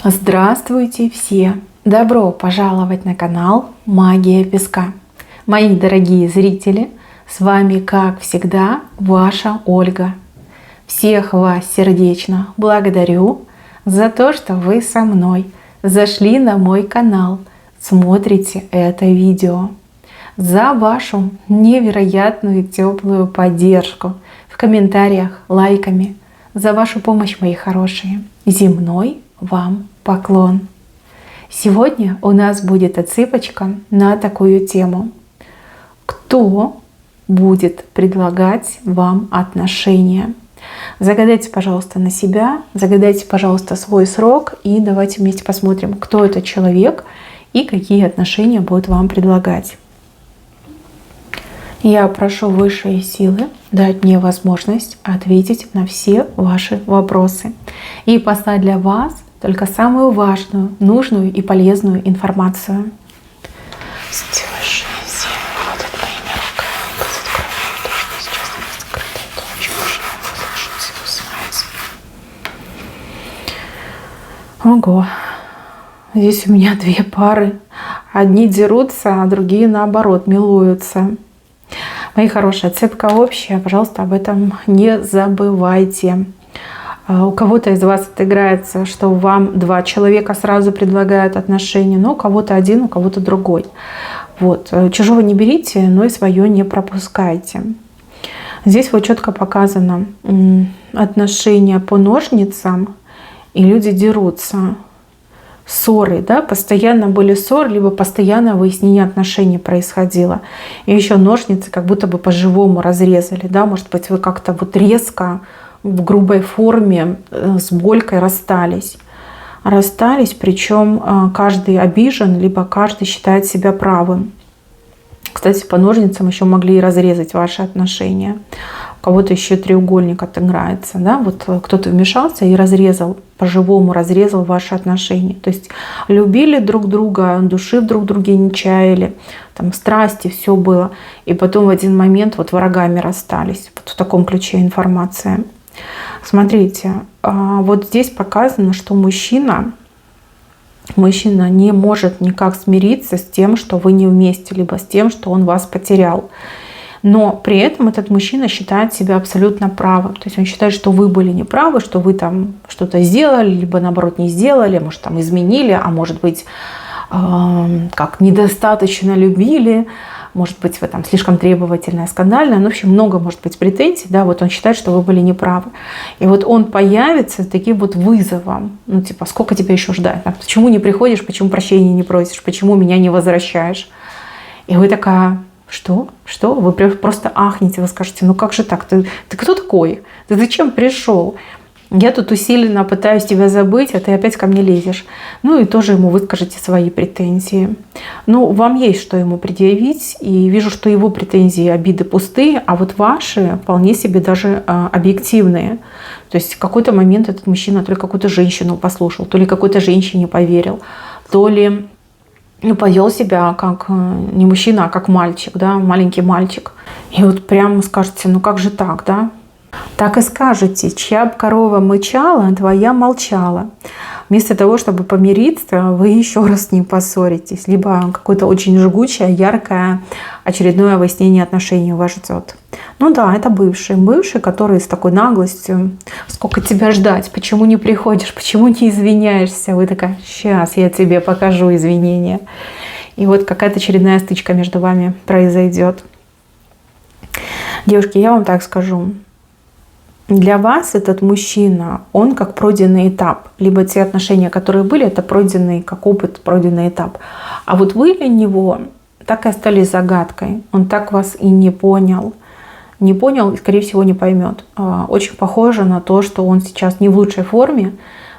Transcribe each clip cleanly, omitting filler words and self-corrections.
Здравствуйте все! Добро пожаловать на канал Магия Песка. Мои дорогие зрители, с вами, как всегда, ваша Ольга. Всех вас сердечно благодарю за то, что вы со мной зашли на мой канал, смотрите это видео, за вашу невероятную теплую поддержку в комментариях, лайками, за вашу помощь, мои хорошие. Земной вам поклон. Сегодня у нас будет отсыпочка на такую тему. Кто будет предлагать вам отношения? Загадайте, пожалуйста, на себя, загадайте, пожалуйста, свой срок и давайте вместе посмотрим, кто этот человек и какие отношения будет вам предлагать. Я прошу высшие силы дать мне возможность ответить на все ваши вопросы и послать для вас только самую важную, нужную и полезную информацию. Ого, здесь у меня две пары. Одни дерутся, а другие наоборот милуются. Мои хорошие, отсыпка общая, пожалуйста, об этом не забывайте. У кого-то из вас отыграется, что вам два человека сразу предлагают отношения, но у кого-то один, у кого-то другой. Вот. Чужого не берите, но и свое не пропускайте. Здесь вот четко показано отношения по ножницам, и люди дерутся. Ссоры, да, постоянно были ссоры, либо постоянное выяснение отношений происходило. И еще ножницы как будто бы по-живому разрезали, да, может быть, вы как-то вот резко, в грубой форме, с болькой расстались. Расстались, причем каждый обижен, либо каждый считает себя правым. Кстати, по ножницам еще могли и разрезать ваши отношения. У кого-то еще треугольник отыграется, да, вот кто-то вмешался и разрезал, по-живому разрезал ваши отношения. То есть любили друг друга, души в друг друге не чаяли, там страсти, все было. И потом в один момент вот врагами расстались. Вот в таком ключе информация. Смотрите, вот здесь показано, что мужчина не может никак смириться с тем, что вы не вместе, либо с тем, что он вас потерял. Но при этом этот мужчина считает себя абсолютно правым. То есть он считает, что вы были неправы, что вы там что-то сделали, либо наоборот не сделали, может там изменили, а может быть как недостаточно любили, может быть вы там слишком требовательная, скандальная. Ну, в общем, много может быть претензий. Да, вот он считает, что вы были неправы. И вот он появится с таким вот вызовом. Ну типа, сколько тебя еще ждать? А почему не приходишь, почему прощения не просишь, почему меня не возвращаешь? И вы такая... Что? Вы просто ахнете, вы скажете, ну как же так? Ты кто такой? Ты зачем пришел? Я тут усиленно пытаюсь тебя забыть, а ты опять ко мне лезешь. Ну и тоже ему выскажите свои претензии. Ну, вам есть что ему предъявить, и вижу, что его претензии, обиды пустые, а вот ваши вполне себе даже объективные. То есть в какой-то момент этот мужчина то ли какую-то женщину послушал, то ли какой-то женщине поверил, то ли... повел себя как не мужчина, а как мальчик, да, маленький мальчик. И вот прямо скажете, ну как же так, да? Так и скажете, чья б корова мычала, твоя молчала. Вместо того, чтобы помириться, вы еще раз с ним поссоритесь. Либо какое-то очень жгучее, яркое очередное выяснение отношений у вас ждет. Ну да, это бывший, который с такой наглостью, сколько тебя ждать, почему не приходишь, почему не извиняешься. Вы такая, сейчас я тебе покажу извинения. И вот какая-то очередная стычка между вами произойдет. Девушки, я вам так скажу. Для вас этот мужчина, он как пройденный этап. Либо те отношения, которые были, это пройденный, как опыт, пройденный этап. А вот вы для него так и остались загадкой. Он так вас и не понял. Не понял и, скорее всего, не поймет. Очень похоже на то, что он сейчас не в лучшей форме,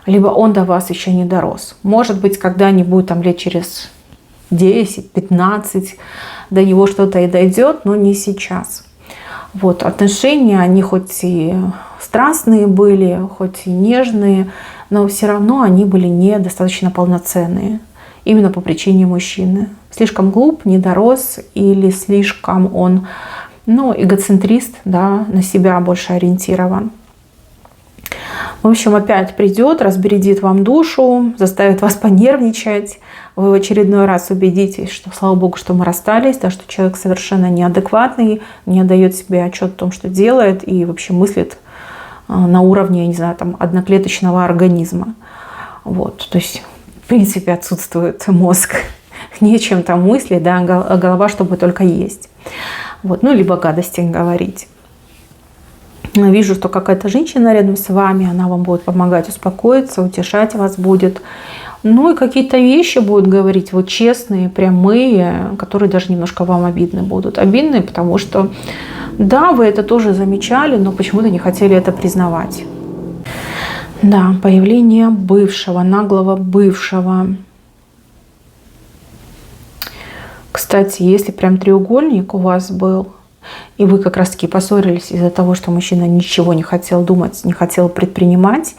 либо он до вас еще не дорос. Может быть, когда-нибудь там лет через 10-15 до него что-то и дойдет, но не сейчас. Вот, отношения, они хоть и страстные были, хоть и нежные, но все равно они были недостаточно полноценные. Именно по причине мужчины. Слишком глуп, не дорос или слишком он, эгоцентрист, да, на себя больше ориентирован. В общем, опять придет, разбередит вам душу, заставит вас понервничать. Вы в очередной раз убедитесь, что, слава богу, что мы расстались, да, что человек совершенно неадекватный, не отдает себе отчет о том, что делает, и вообще мыслит на уровне, я не знаю, там, одноклеточного организма. Вот, то есть, в принципе, отсутствует мозг. Нечем там мыслить, да, а голова, чтобы только есть. Вот, ну, либо гадости говорить. Вижу, что какая-то женщина рядом с вами, она вам будет помогать успокоиться, утешать вас будет. Ну и какие-то вещи будут говорить вот честные, прямые, которые даже немножко вам обидны будут. Обидны, потому что, да, вы это тоже замечали, но почему-то не хотели это признавать. Да, появление бывшего, наглого бывшего. Кстати, если прям треугольник у вас был, и вы как раз-таки поссорились из-за того, что мужчина ничего не хотел думать, не хотел предпринимать,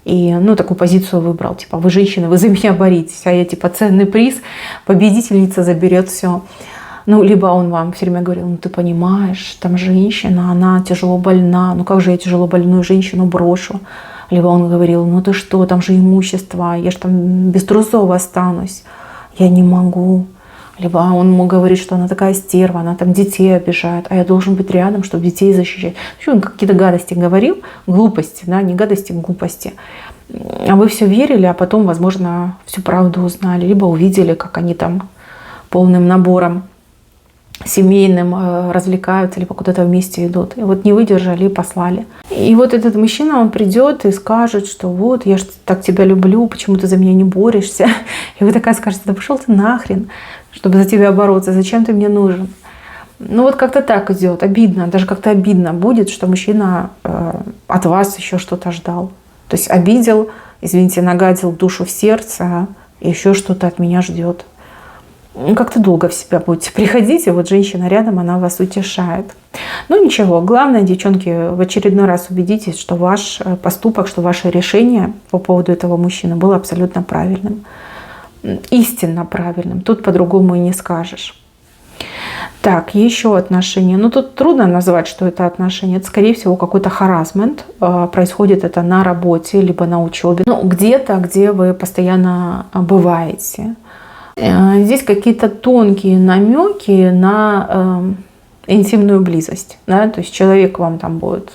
и, ну, такую позицию выбрал, типа, вы женщина, вы за меня боритесь, а я, типа, ценный приз, победительница заберет все. Ну, либо он вам все время говорил, ну, ты понимаешь, там женщина, она тяжело больна, ну, как же я тяжело больную женщину брошу? Либо он говорил, ну, ты что, там же имущество, я же там без трусов останусь, я не могу. Либо он мог говорить, что она такая стерва, она там детей обижает, а я должен быть рядом, чтобы детей защищать. Еще он какие-то гадости говорил, глупости, да, не гадости, глупости. А вы все верили, а потом, возможно, всю правду узнали, либо увидели, как они там полным набором семейным развлекаются, либо куда-то вместе идут. И вот не выдержали и послали. И вот этот мужчина, он придет и скажет, что вот, я же так тебя люблю, почему ты за меня не борешься? И вы такая скажете, да пошел ты нахрен, чтобы за тебя бороться, зачем ты мне нужен? Ну вот как-то так идет, обидно, даже как-то обидно будет, что мужчина от вас еще что-то ждал. То есть обидел, извините, нагадил душу в сердце, и еще что-то от меня ждет. Как-то долго в себя будете приходить, и вот женщина рядом, она вас утешает. Ну ничего, главное, девчонки, в очередной раз убедитесь, что ваш поступок, что ваше решение по поводу этого мужчины было абсолютно правильным. Истинно правильным. Тут по-другому и не скажешь. Так, еще отношения. Ну, тут трудно назвать, что это отношения. Это, скорее всего, какой-то харассмент. Происходит это на работе, либо на учебе. Ну, где-то, где вы постоянно бываете. Здесь какие-то тонкие намеки на интимную близость. Да? То есть человек вам там будет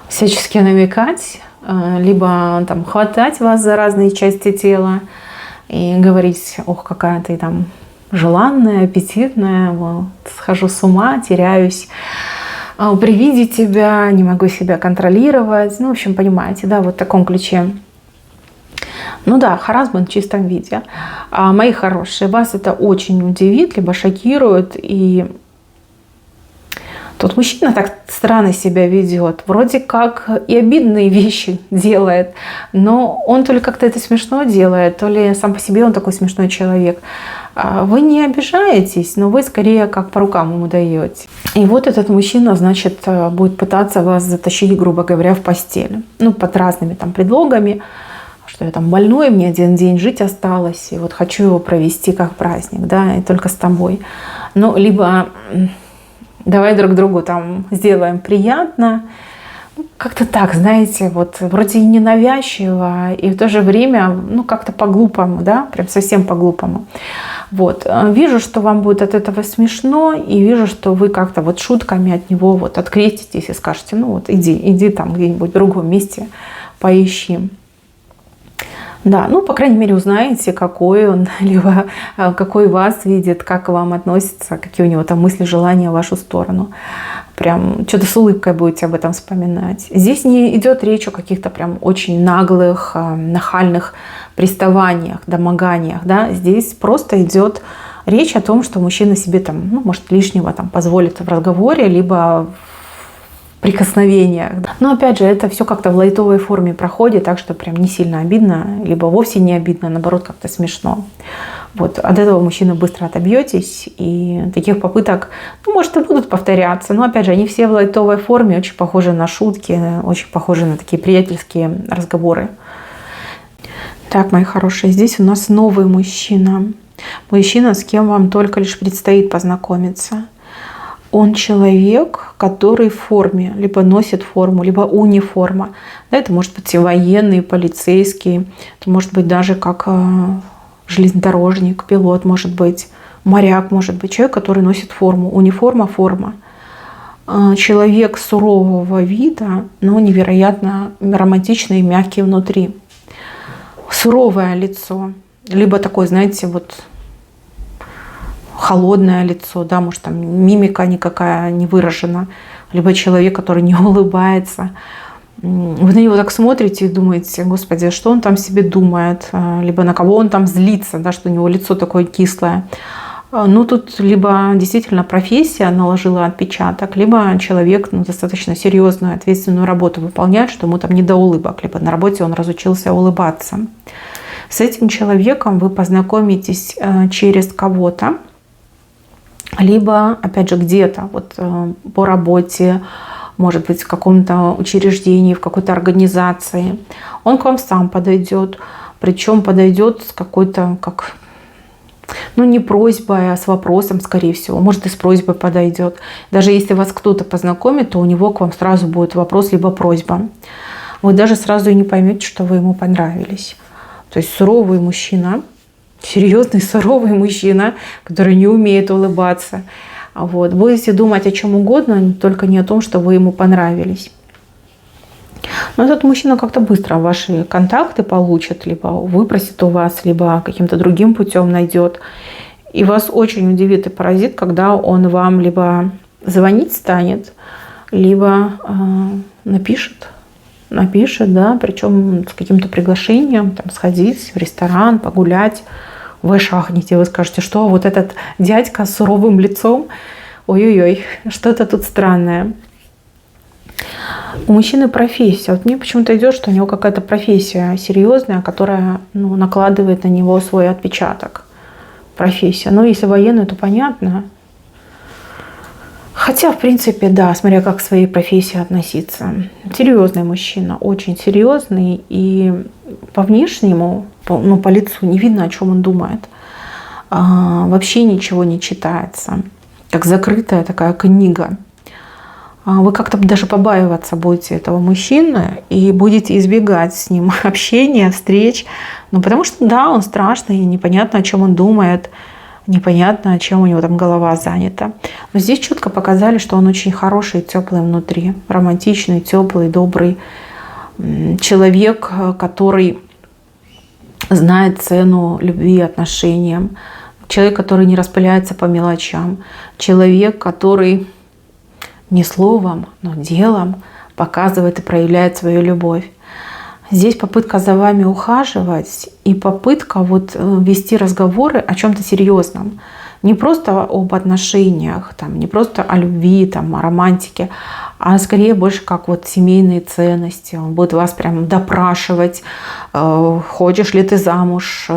всячески намекать, либо там хватать вас за разные части тела и говорить, ох, какая ты там желанная, аппетитная, вот, схожу с ума, теряюсь при виде тебя, не могу себя контролировать. Ну, в общем, понимаете, да, вот в таком ключе. Ну да, харассмент в чистом виде. Мои хорошие, вас это очень удивит, либо шокирует. И тот мужчина так странно себя ведет. Вроде как и обидные вещи делает, но он то ли как-то это смешно делает, то ли сам по себе он такой смешной человек. Вы не обижаетесь, но вы скорее как по рукам ему даете. И вот этот мужчина, значит, будет пытаться вас затащить, грубо говоря, в постель. Ну, под разными там предлогами, что я там больной, мне один день жить осталось, и вот хочу его провести как праздник, да, и только с тобой. Ну, либо давай друг другу там сделаем приятно. Как-то так, знаете, вот вроде и ненавязчиво, и в то же время, ну, как-то по-глупому, да, прям совсем по-глупому. Вот. Вижу, что вам будет от этого смешно, и вижу, что вы как-то вот шутками от него вот откреститесь и скажете, ну вот иди там где-нибудь в другом месте поищи. Да, ну, по крайней мере, узнаете, какой он, либо какой вас видит, как к вам относится, какие у него там мысли, желания в вашу сторону. Прям что-то с улыбкой будете об этом вспоминать. Здесь не идет речь о каких-то прям очень наглых, нахальных приставаниях, домоганиях, да. Здесь просто идет речь о том, что мужчина себе там, ну, может, лишнего там позволит в разговоре, либо прикосновениях. Но опять же, это все как-то в лайтовой форме проходит, так что прям не сильно обидно, либо вовсе не обидно, наоборот, как-то смешно. Вот. От этого мужчины быстро отобьетесь, и таких попыток, ну, может, и будут повторяться, но опять же, они все в лайтовой форме, очень похожи на шутки, очень похожи на такие приятельские разговоры. Так, мои хорошие, здесь у нас новый мужчина. Мужчина, с кем вам только лишь предстоит познакомиться. Он человек, который в форме, либо носит форму, либо униформа. Да, это может быть и военный, полицейский, это может быть даже как железнодорожник, пилот, может быть, моряк, может быть, человек, который носит форму. Униформа, форма. Человек сурового вида, но невероятно романтичный и мягкий внутри. Суровое лицо, либо такое, знаете, вот холодное лицо, да, может там мимика никакая не выражена, либо человек, который не улыбается. Вы на него так смотрите и думаете: Господи, что он там себе думает, либо на кого он там злится, да, что у него лицо такое кислое. Ну, тут либо действительно профессия наложила отпечаток, либо человек достаточно серьезную, ответственную работу выполняет, что ему там не до улыбок, либо на работе он разучился улыбаться. С этим человеком вы познакомитесь через кого-то, либо, опять же, где-то вот по работе, может быть, в каком-то учреждении, в какой-то организации. Он к вам сам подойдет, причем подойдет с какой-то, как, ну, не просьбой, а с вопросом, скорее всего. Может, и с просьбой подойдет. Даже если вас кто-то познакомит, то у него к вам сразу будет вопрос либо просьба. Вы даже сразу и не поймете, что вы ему понравились. То есть суровый мужчина, серьезный суровый мужчина, который не умеет улыбаться. Вот. Будете думать о чем угодно, только не о том, что вы ему понравились. Но этот мужчина как-то быстро ваши контакты получит, либо выпросит у вас, либо каким-то другим путем найдет. И вас очень удивит и поразит, когда он вам либо звонить станет, либо напишет, да, причем с каким-то приглашением, там, сходить в ресторан, погулять. Вы шахнете, вы скажете, что вот этот дядька с суровым лицом, ой-ой-ой, что-то тут странное. У мужчины профессия. Вот мне почему-то идет, что у него какая-то профессия серьезная, которая, ну, накладывает на него свой отпечаток. Профессия. Ну, если военный, то понятно. Хотя, в принципе, да, смотря как к своей профессии относиться. Серьезный мужчина, очень серьезный. И по внешнему, ну, по лицу не видно, о чем он думает. Вообще ничего не читается. Как закрытая такая книга. Вы как-то даже побаиваться будете этого мужчины и будете избегать с ним общения, встреч. Ну, потому что, да, он страшный, непонятно, о чем он думает, непонятно, чем у него там голова занята. Но здесь четко показали, что он очень хороший и теплый внутри, романтичный, теплый, добрый человек, который знает цену любви и отношениям, человек, который не распыляется по мелочам, человек, который не словом, но делом показывает и проявляет свою любовь. Здесь попытка за вами ухаживать и попытка вот вести разговоры о чем-то серьезном. Не просто об отношениях, там, не просто о любви, там, о романтике, а скорее больше как вот семейные ценности. Он будет вас прям допрашивать, хочешь ли ты замуж,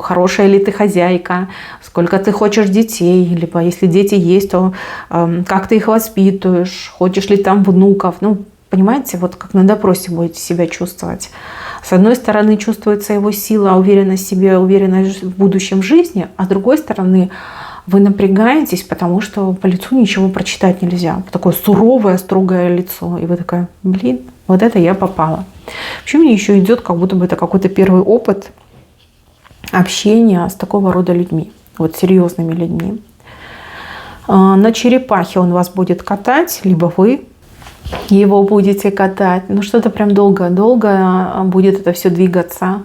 хорошая ли ты хозяйка, сколько ты хочешь детей, либо если дети есть, то как ты их воспитываешь, хочешь ли там внуков. Ну, понимаете, вот как на допросе будете себя чувствовать. С одной стороны, чувствуется его сила, уверенность в себе, уверенность в будущем жизни, а с другой стороны, вы напрягаетесь, потому что по лицу ничего прочитать нельзя. Такое суровое, строгое лицо. И вы такая: блин, вот это я попала. Вообще мне еще идет, как будто бы это какой-то первый опыт общения с такого рода людьми. Вот серьезными людьми. На черепахе он вас будет катать, либо вы его будете катать. Ну, что-то прям долго будет это все двигаться.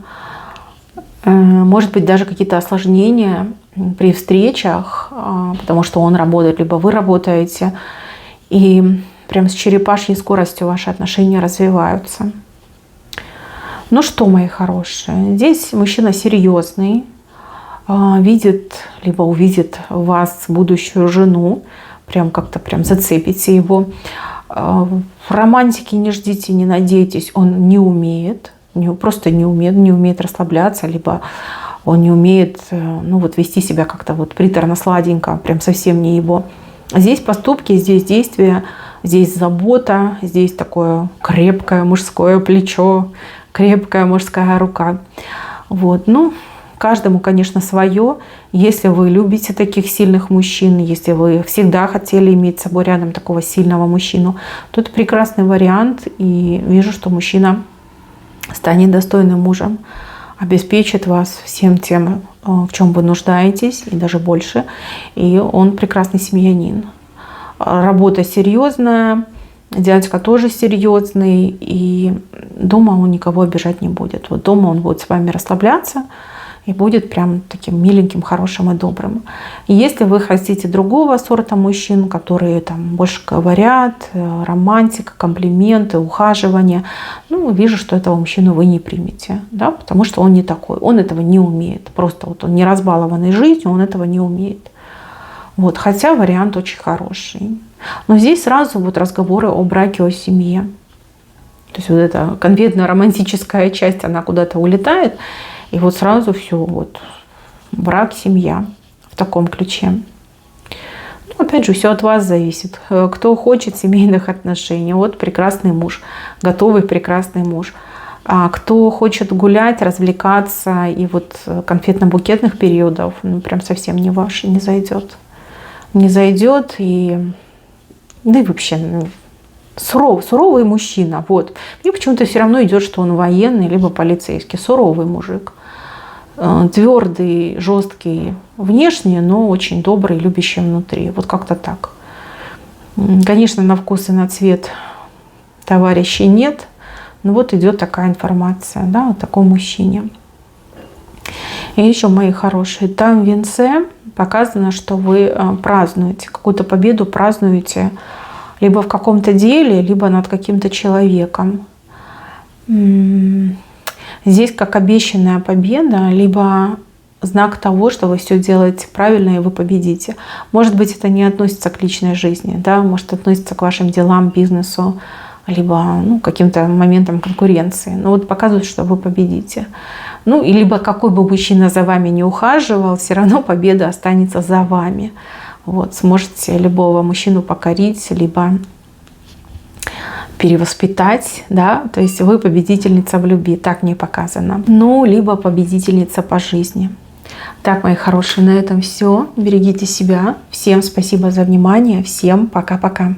Может быть, даже какие-то осложнения при встречах, потому что он работает, либо вы работаете. И прям с черепашьей скоростью ваши отношения развиваются. Ну что, мои хорошие, здесь мужчина серьезный, видит, либо увидит в вас будущую жену, прям как-то прям зацепите его. Романтики не ждите, не надейтесь, он не умеет, просто не умеет расслабляться, либо он не умеет, ну, вот вести себя как-то вот приторно-сладенько, прям совсем не его. Здесь поступки, здесь действия, здесь забота, здесь такое крепкое мужское плечо, крепкая мужская рука. Вот, ну, Каждому, конечно, свое. Если вы любите таких сильных мужчин, если вы всегда хотели иметь с собой рядом такого сильного мужчину, то это прекрасный вариант. И вижу, что мужчина станет достойным мужем, обеспечит вас всем тем, в чем вы нуждаетесь, и даже больше. И он прекрасный семьянин. Работа серьезная, дядька тоже серьезный, и дома он никого обижать не будет. Вот дома он будет с вами расслабляться и будет прям таким миленьким, хорошим и добрым. И если вы хотите другого сорта мужчин, которые там больше говорят, романтика, комплименты, ухаживание, ну, вижу, что этого мужчину вы не примете, да, потому что он не такой, он этого не умеет. Просто вот он не разбалованный жизнью, он этого не умеет. Вот, хотя вариант очень хороший. Но здесь сразу вот разговоры о браке, о семье. То есть вот эта конфетно-романтическая часть, она куда-то улетает. И вот сразу все, вот, брак, семья в таком ключе. Ну, опять же, все от вас зависит. Кто хочет семейных отношений, вот прекрасный муж, готовый прекрасный муж. А кто хочет гулять, развлекаться, и вот конфетно-букетных периодов, ну, прям совсем не ваш, не зайдет. Не зайдет, и да и вообще суровый мужчина. Вот. Мне почему-то все равно идет, что он военный, либо полицейский. Суровый мужик. Твердый, жесткий внешне, но очень добрый, любящий внутри. Вот как-то так. Конечно, на вкус и на цвет товарищей нет. Но вот идет такая информация, да, о таком мужчине. И еще, мои хорошие, там в венце показано, что вы празднуете, какую-то победу празднуете либо в каком-то деле, либо над каким-то человеком. Здесь как обещанная победа, либо знак того, что вы все делаете правильно и вы победите. Может быть, это не относится к личной жизни, да, может относится к вашим делам, бизнесу, либо каким-то моментам конкуренции. Но вот показывает, что вы победите. Ну, и либо какой бы мужчина за вами не ухаживал, все равно победа останется за вами. Вот, сможете любого мужчину покорить, либо перевоспитать, да, то есть вы победительница в любви, так мне показано. Ну, либо победительница по жизни. Так, мои хорошие, на этом все. Берегите себя. Всем спасибо за внимание. Всем пока-пока.